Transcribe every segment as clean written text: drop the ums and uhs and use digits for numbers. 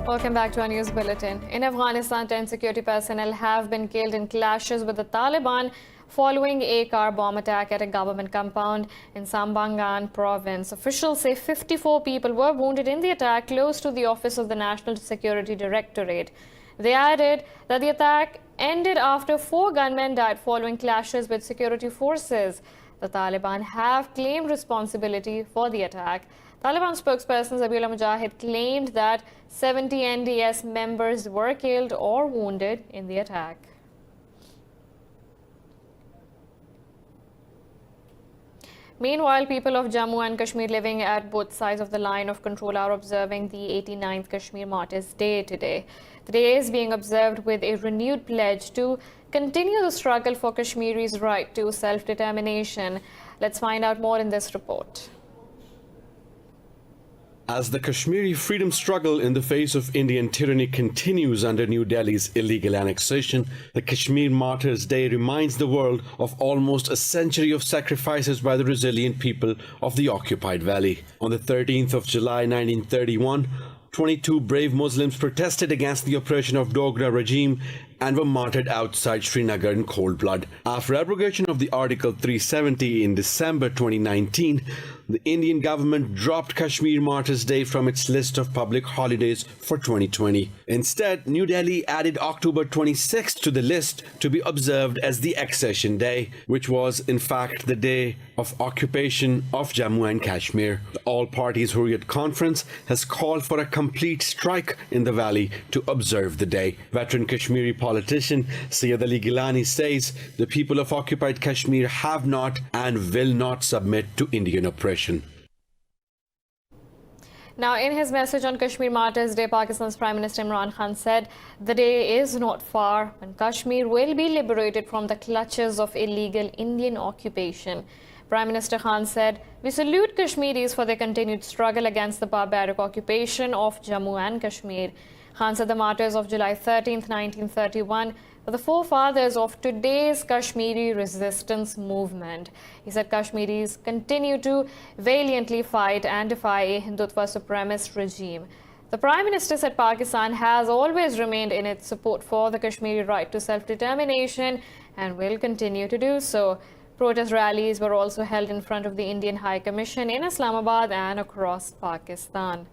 Welcome back to our news bulletin. In Afghanistan, 10 security personnel have been killed in clashes with the Taliban following a car bomb attack at a government compound in Sambangan province. Officials say 54 people were wounded in the attack close to the office of the National Security Directorate. They added that the attack ended after 4 gunmen died following clashes with security forces. The Taliban have claimed responsibility for the attack. Taliban spokesperson Zabihullah Mujahid claimed that 70 NDS members were killed or wounded in the attack. Meanwhile, people of Jammu and Kashmir living at both sides of the line of control are observing the 89th Kashmir Martyrs' Day today. The day is being observed with a renewed pledge to continue the struggle for Kashmiris' right to self-determination. Let's find out more in this report. As the Kashmiri freedom struggle in the face of Indian tyranny continues under New Delhi's illegal annexation, the Kashmir Martyrs' Day reminds the world of almost a century of sacrifices by the resilient people of the occupied valley. On the 13th of July 1931, 22 brave Muslims protested against the oppression of Dogra regime and were martyred outside Srinagar in cold blood. After abrogation of the Article 370 in December 2019, the Indian government dropped Kashmir Martyrs' Day from its list of public holidays for 2020. Instead, New Delhi added October 26th to the list to be observed as the Accession Day, which was in fact the day of occupation of Jammu and Kashmir. The All Parties Hurriyat Conference has called for a complete strike in the valley to observe the day. Veteran Kashmiri politician Syed Ali Gilani says the people of occupied Kashmir have not and will not submit to Indian oppression. Now, in his message on Kashmir Martyrs' Day, Pakistan's Prime Minister Imran Khan said the day is not far when Kashmir will be liberated from the clutches of illegal Indian occupation. Prime Minister Khan said, "We salute Kashmiris for their continued struggle against the barbaric occupation of Jammu and Kashmir." Khan said the martyrs of July 13, 1931 were the forefathers of today's Kashmiri resistance movement. He said Kashmiris continue to valiantly fight and defy a Hindutva supremacist regime. The Prime Minister said Pakistan has always remained in its support for the Kashmiri right to self-determination and will continue to do so. Protest rallies were also held in front of the Indian High Commission in Islamabad and across Pakistan.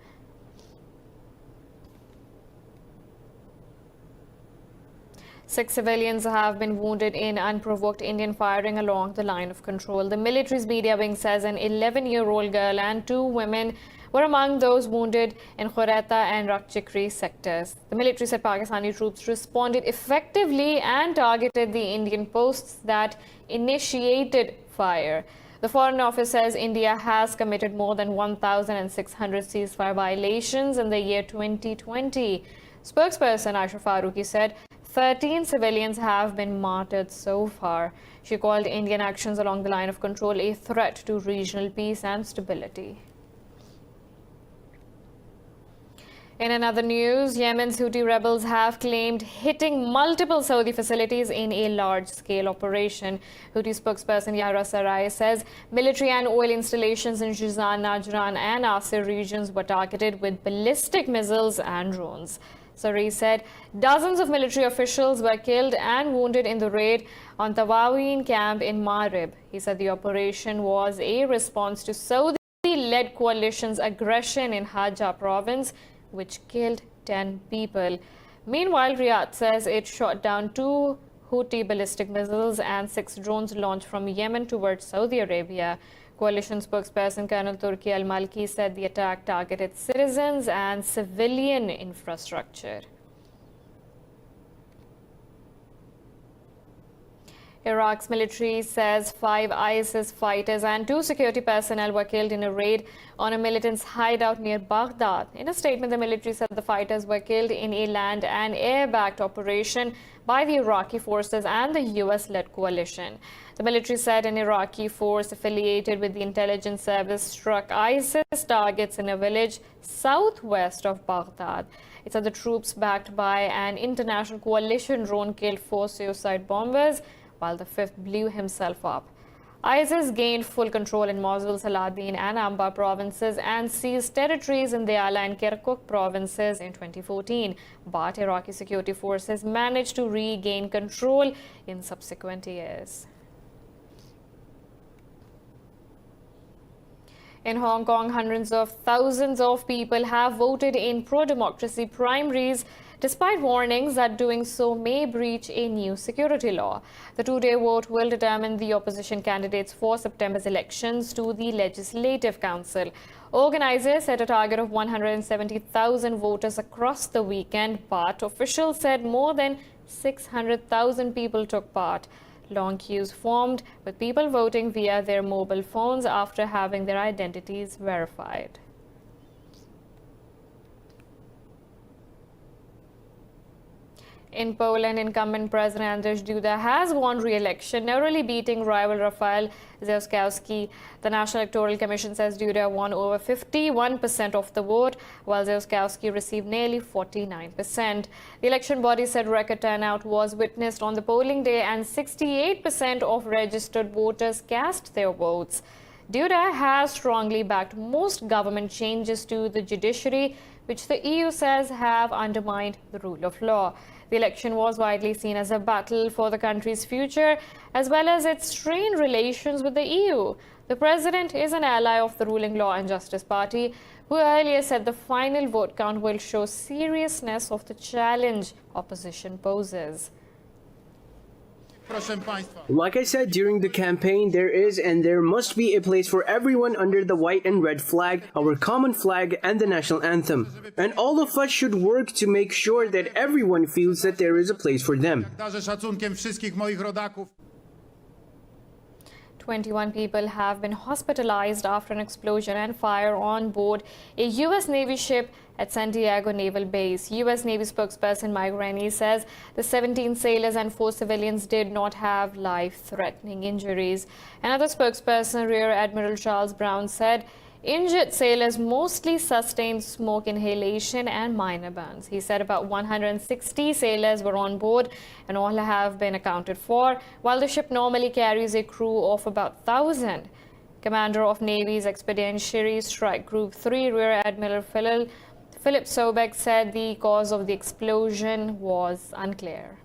Six civilians have been wounded in unprovoked Indian firing along the line of control. The military's media wing says an 11-year-old girl and 2 women were among those wounded in Khoreta and Rakchikri sectors. The military said Pakistani troops responded effectively and targeted the Indian posts that initiated fire. The Foreign Office says India has committed more than 1,600 ceasefire violations in the year 2020. Spokesperson Aisha Faruqi said 13 civilians have been martyred so far. She called Indian actions along the line of control a threat to regional peace and stability. In another news, Yemen's Houthi rebels have claimed hitting multiple Saudi facilities in a large-scale operation. Houthi spokesperson Yahya Sarai says military and oil installations in Jizan, Najran and Asir regions were targeted with ballistic missiles and drones. Sarai said dozens of military officials were killed and wounded in the raid on Tawaween camp in Marib. He said the operation was a response to Saudi-led coalition's aggression in Hajj province, which killed 10 people. Meanwhile, Riyadh says it shot down 2 Houthi ballistic missiles and 6 drones launched from Yemen towards Saudi Arabia. Coalition spokesperson Colonel Turki al-Malki said the attack targeted citizens and civilian infrastructure. Iraq's military says 5 ISIS fighters and 2 security personnel were killed in a raid on a militant's hideout near Baghdad. In a statement, the military said the fighters were killed in a land and air-backed operation by the Iraqi forces and the US-led coalition. The military said an Iraqi force affiliated with the intelligence service struck ISIS targets in a village southwest of Baghdad. It said the troops backed by an international coalition drone killed 4 suicide bombers, while the 5th blew himself up. ISIS gained full control in Mosul, Saladin and Anbar provinces and seized territories in Diyala and Kirkuk provinces in 2014. But Iraqi security forces managed to regain control in subsequent years. In Hong Kong, hundreds of thousands of people have voted in pro-democracy primaries despite warnings that doing so may breach a new security law. The two-day vote will determine the opposition candidates for September's elections to the Legislative Council. Organizers set a target of 170,000 voters across the weekend, but officials said more than 600,000 people took part. Long queues formed, with people voting via their mobile phones after having their identities verified. In Poland, incumbent President Andrzej Duda has won re-election, narrowly beating rival Rafał Trzaskowski. The National Electoral Commission says Duda won over 51% of the vote, while Trzaskowski received nearly 49%. The election body said record turnout was witnessed on the polling day and 68% of registered voters cast their votes. Duda has strongly backed most government changes to the judiciary, which the EU says have undermined the rule of law. The election was widely seen as a battle for the country's future, as well as its strained relations with the EU. The president is an ally of the ruling Law and Justice Party, who earlier said the final vote count will show seriousness of the challenge opposition poses. Like I said during the campaign, there is and there must be a place for everyone under the white and red flag, our common flag, and the national anthem. And all of us should work to make sure that everyone feels that there is a place for them. 21 people have been hospitalized after an explosion and fire on board a U.S. Navy ship at San Diego Naval Base. U.S. Navy spokesperson Mike Rennie says the 17 sailors and 4 civilians did not have life-threatening injuries. Another spokesperson, Rear Admiral Charles Brown, said injured sailors mostly sustained smoke inhalation and minor burns. He said about 160 sailors were on board and all have been accounted for, while the ship normally carries a crew of about 1,000. Commander of Navy's Expeditionary Strike Group 3, Rear Admiral Philip Sobek, said the cause of the explosion was unclear.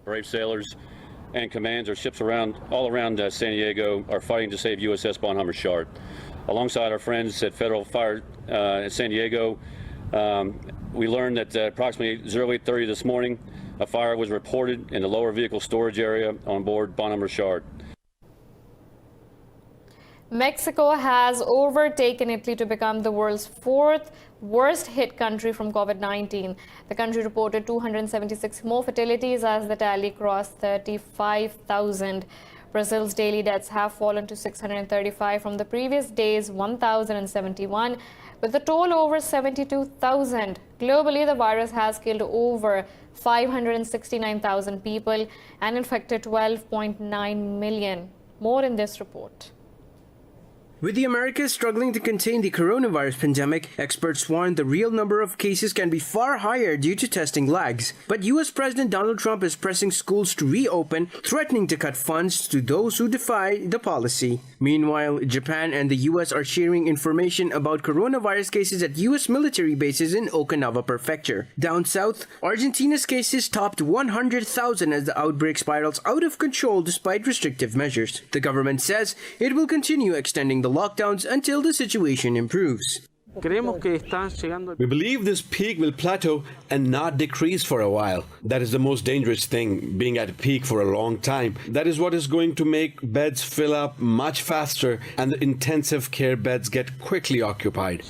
Brave sailors and commands our ships all around San Diego are fighting to save USS Bonhammer Shard. Alongside our friends at Federal Fire at San Diego, we learned that approximately 08:30 this morning, a fire was reported in the lower vehicle storage area on board Bonhammer Shard. Mexico has overtaken Italy to become the world's 4th worst hit country from COVID-19. The country reported 276 more fatalities as the tally crossed 35,000. Brazil's daily deaths have fallen to 635 from the previous day's 1,071, with the toll over 72,000. Globally, the virus has killed over 569,000 people and infected 12.9 million. More in this report. With the Americas struggling to contain the coronavirus pandemic, experts warn the real number of cases can be far higher due to testing lags. But US President Donald Trump is pressing schools to reopen, threatening to cut funds to those who defy the policy. Meanwhile, Japan and the US are sharing information about coronavirus cases at US military bases in Okinawa Prefecture. Down south, Argentina's cases topped 100,000 as the outbreak spirals out of control despite restrictive measures. The government says it will continue extending the lockdowns until the situation improves. We believe this peak will plateau and not decrease for a while. That is the most dangerous thing, being at a peak for a long time. That is what is going to make beds fill up much faster and the intensive care beds get quickly occupied.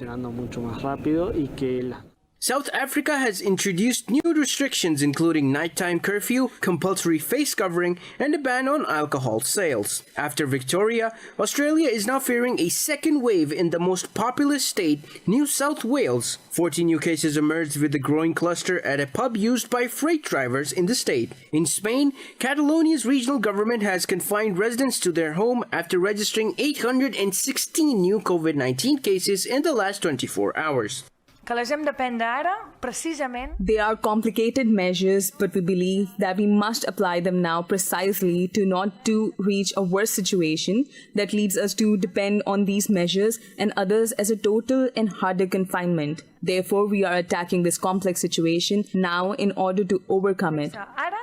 South Africa has introduced new restrictions including nighttime curfew, compulsory face covering, and a ban on alcohol sales. After Victoria, Australia is now fearing a second wave in the most populous state, New South Wales. 14 new cases emerged with the growing cluster at a pub used by freight drivers in the state. In Spain, Catalonia's regional government has confined residents to their home after registering 816 new COVID-19 cases in the last 24 hours. que les hem de prendre ara, precisament. They are complicated measures, but we believe that we must apply them now precisely to not to reach a worse situation that leads us to depend on these measures and others as a total and harder confinement. Therefore, we are attacking this complex situation now in order to overcome it. Ara,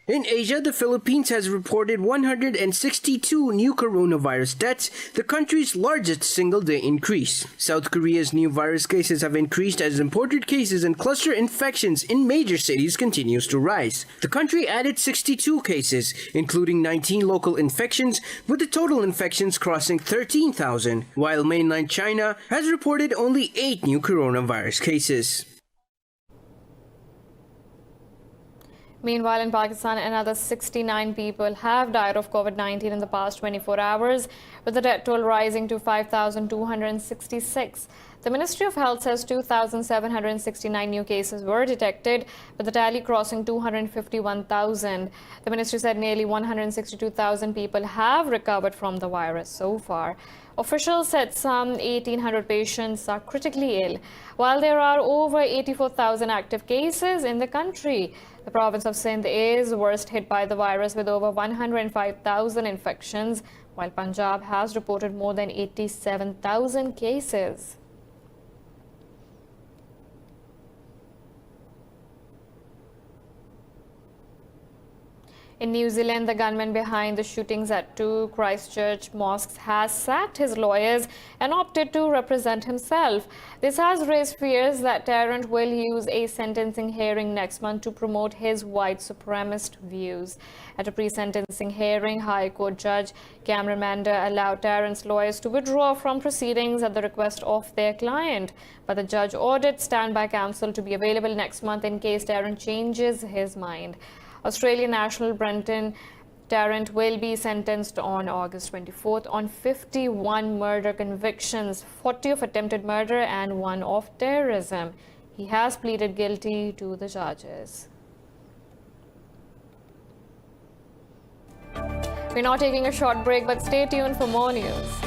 In Asia, the Philippines has reported 162 new coronavirus deaths, the country's largest single-day increase. South Korea's new virus cases have increased as imported cases and cluster infections in major cities continues to rise. The country added 62 cases, including 19 local infections, with the total infections crossing 13,000, while mainland China has reported only 8 new coronavirus cases. Meanwhile, in Pakistan, another 69 people have died of COVID-19 in the past 24 hours, with the death toll rising to 5,266. The Ministry of Health says 2,769 new cases were detected, with the tally crossing 251,000. The ministry said nearly 162,000 people have recovered from the virus so far. Officials said some 1,800 patients are critically ill, while there are over 84,000 active cases in the country. The province of Sindh is worst hit by the virus with over 105,000 infections, while Punjab has reported more than 87,000 cases. In New Zealand, the gunman behind the shootings at 2 Christchurch mosques has sacked his lawyers and opted to represent himself. This has raised fears that Tarrant will use a sentencing hearing next month to promote his white supremacist views. At a pre-sentencing hearing, High Court Judge Cameron Mander allowed Tarrant's lawyers to withdraw from proceedings at the request of their client, but the judge ordered standby counsel to be available next month in case Tarrant changes his mind. Australian national Brenton Tarrant will be sentenced on August 24th on 51 murder convictions, 40 of attempted murder and 1 of terrorism. He has pleaded guilty to the charges. We're now taking a short break, but stay tuned for more news.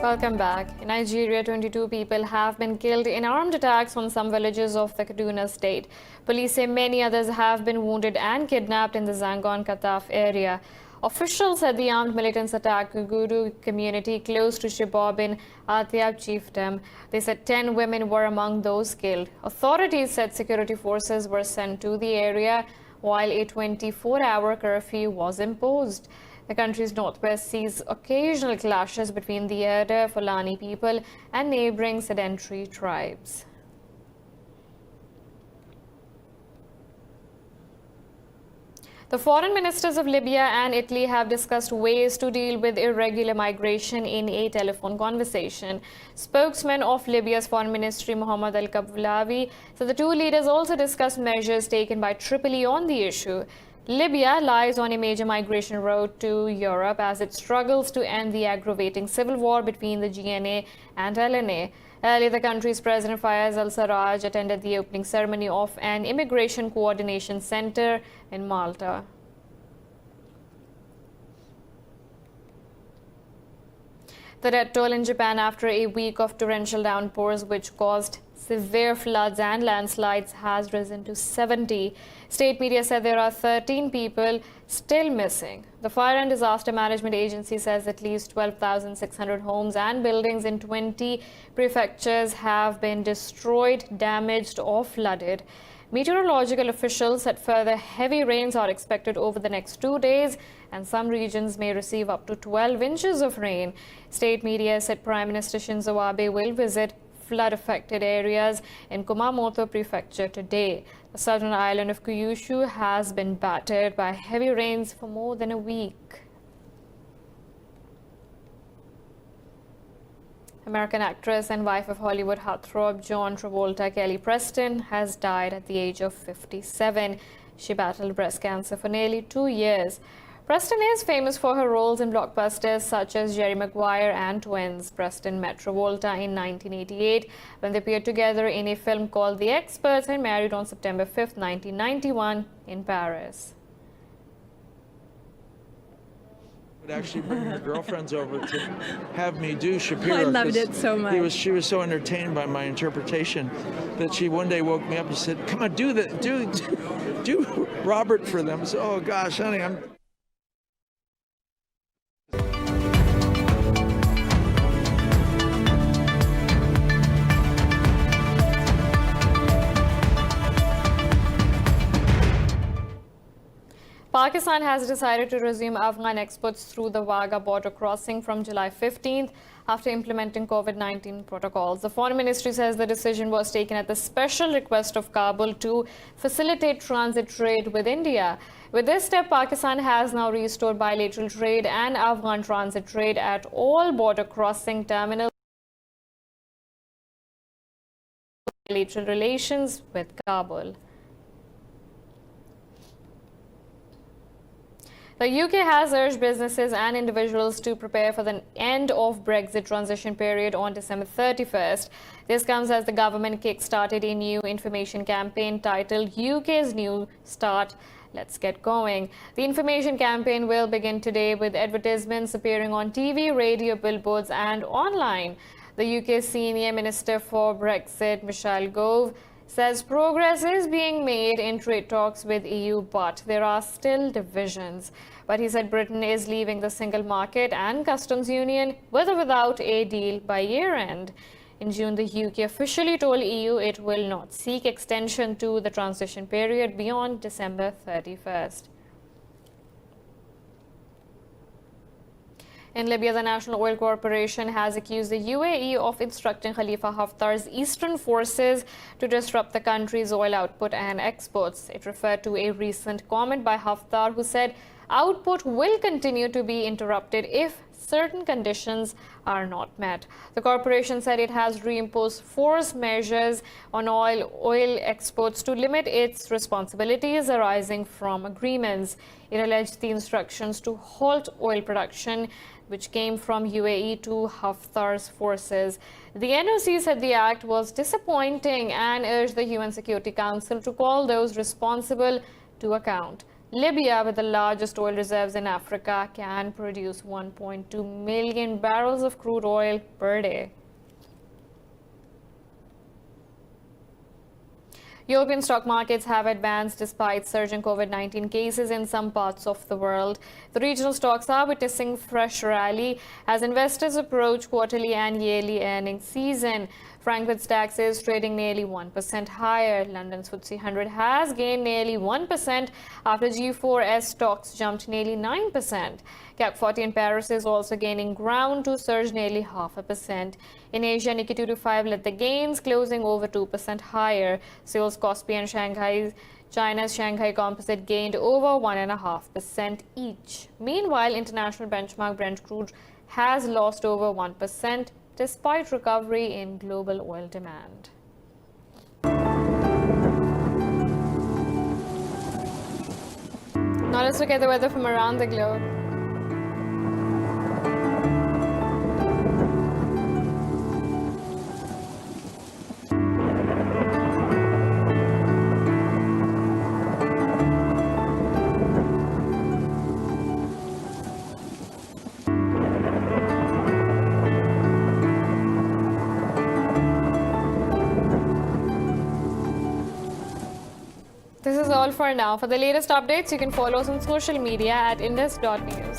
Welcome back. In Nigeria, 22 people have been killed in armed attacks on some villages of the Kaduna state. Police say many others have been wounded and kidnapped in the Zangon-Kataf area. Officials said the armed militants attacked a Guru community close to Shibob in Atiab chiefdom. They said 10 women were among those killed. Authorities said security forces were sent to the area while a 24-hour curfew was imposed. The country's northwest sees occasional clashes between the Eder Fulani people and neighboring sedentary tribes. The foreign ministers of Libya and Italy have discussed ways to deal with irregular migration in a telephone conversation. Spokesman of Libya's foreign ministry, Mohammed Al-Kablawi, said the two leaders also discussed measures taken by Tripoli on the issue. Libya lies on a major migration road to Europe as it struggles to end the aggravating civil war between the GNA and LNA. Earlier, the country's President Fayez al-Sarraj attended the opening ceremony of an immigration coordination center in Malta. The death toll in Japan after a week of torrential downpours which caused severe floods and landslides has risen to 70. State media said there are 13 people still missing. The Fire and Disaster Management Agency says at least 12,600 homes and buildings in 20 prefectures have been destroyed, damaged or flooded. Meteorological officials said further heavy rains are expected over the next 2 days and some regions may receive up to 12 inches of rain. State media said Prime Minister Shinzo Abe will visit flood-affected areas in Kumamoto Prefecture today. The southern island of Kyushu has been battered by heavy rains for more than a week. American actress and wife of Hollywood heartthrob John Travolta, Kelly Preston, has died at the age of 57. She battled breast cancer for nearly 2 years. Preston is famous for her roles in blockbusters such as Jerry Maguire and Twins. Preston met Travolta in 1988 when they appeared together in a film called The Experts and married on September 5, 1991 in Paris. Would actually bring her girlfriends over to have me do Shapiro. I loved it so much. She was so entertained by my interpretation that she one day woke me up and said, "Come on, do Robert for them." So, oh gosh, honey, I'm. Pakistan has decided to resume Afghan exports through the Wagah border crossing from July 15th after implementing COVID-19 protocols. The Foreign Ministry says the decision was taken at the special request of Kabul to facilitate transit trade with India. With this step, Pakistan has now restored bilateral trade and Afghan transit trade at all border crossing terminals. Bilateral relations with Kabul. The UK has urged businesses and individuals to prepare for the end of Brexit transition period on December 31st. This comes as the government kick-started a new information campaign titled UK's New Start. Let's get going. The information campaign will begin today with advertisements appearing on TV, radio, billboards and online. The UK Senior Minister for Brexit, Michelle Gove, says progress is being made in trade talks with EU, but there are still divisions. But he said Britain is leaving the single market and customs union with or without a deal by year end. In June, the UK officially told EU it will not seek extension to the transition period beyond December 31st. In Libya, the National Oil Corporation has accused the UAE of instructing Khalifa Haftar's eastern forces to disrupt the country's oil output and exports. It referred to a recent comment by Haftar, who said output will continue to be interrupted if certain conditions are not met. The corporation said it has reimposed force measures on oil exports to limit its responsibilities arising from agreements. It alleged the instructions to halt oil production, which came from UAE, to Haftar's forces. The NOC said the act was disappointing and urged the UN Security Council to call those responsible to account. Libya, with the largest oil reserves in Africa, can produce 1.2 million barrels of crude oil per day. European stock markets have advanced despite surging COVID-19 cases in some parts of the world. The regional stocks are witnessing fresh rally as investors approach quarterly and yearly earnings season. Frankfurt's DAX is trading nearly 1% higher. London's FTSE 100 has gained nearly 1% after G4S stocks jumped nearly 9%. CAC 40 in Paris is also gaining ground to surge nearly 0.5%. In Asia, Nikkei 225 led the gains, closing over 2% higher. Seoul's Kospi and China's Shanghai Composite gained over 1.5% each. Meanwhile, international benchmark Brent crude has lost over 1% despite recovery in global oil demand. Now let's look at the weather from around the globe. This is all for now. For the latest updates, you can follow us on social media at indus.news.